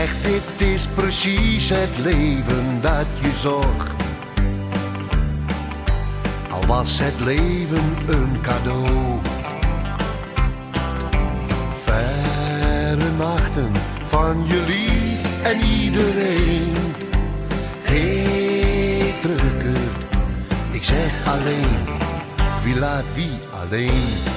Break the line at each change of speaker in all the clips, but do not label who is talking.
zegt dit is precies het leven dat je zocht. Al was het leven een cadeau. Verre nachten van je lief en iedereen. Hey drukker, ik zeg alleen, wie laat wie alleen.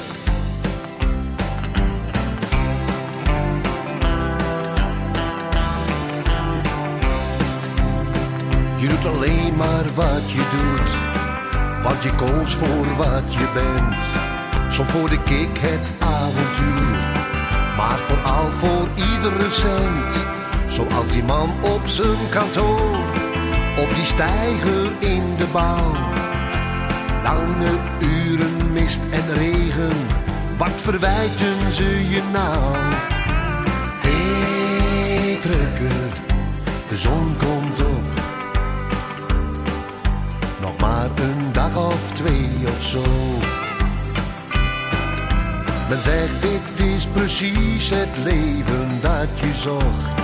Je doet alleen maar wat je doet, want je koos voor wat je bent. Soms voor de kick het avontuur, maar vooral voor iedere cent. Zoals die man op zijn kantoor, op die steiger in de bouw. Lange uren mist en regen, wat verwijten ze je nou? Hey drukker, de zon komt op. Nog maar een dag of twee of zo. Men zegt dit is precies het leven dat je zocht.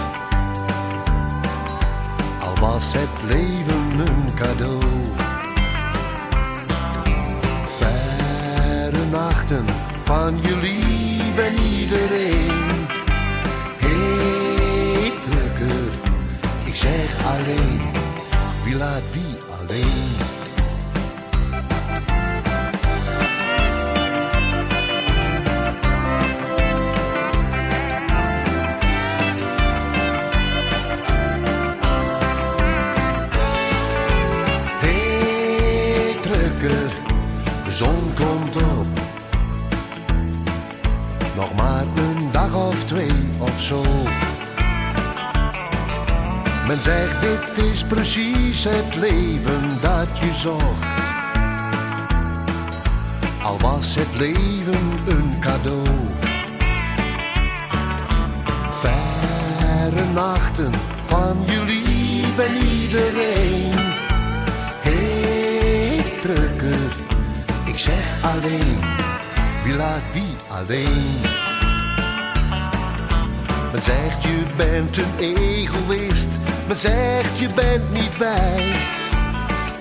Al was het leven een cadeau. Verre nachten van je lief en iedereen. Hey drukker, ik zeg alleen, wie laat wie alleen. De zon komt op. Nog maar een dag of twee of zo. Men zegt dit is precies het leven dat je zocht. Al was het leven een cadeau. Verre nachten van je lief en iedereen. Drukker, ik zeg alleen, wie laat wie alleen. Men zegt je bent een egoïst, men zegt je bent niet wijs.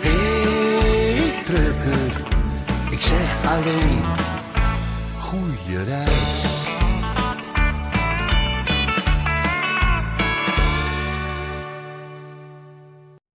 Hey drukker, ik zeg alleen, goeie reis.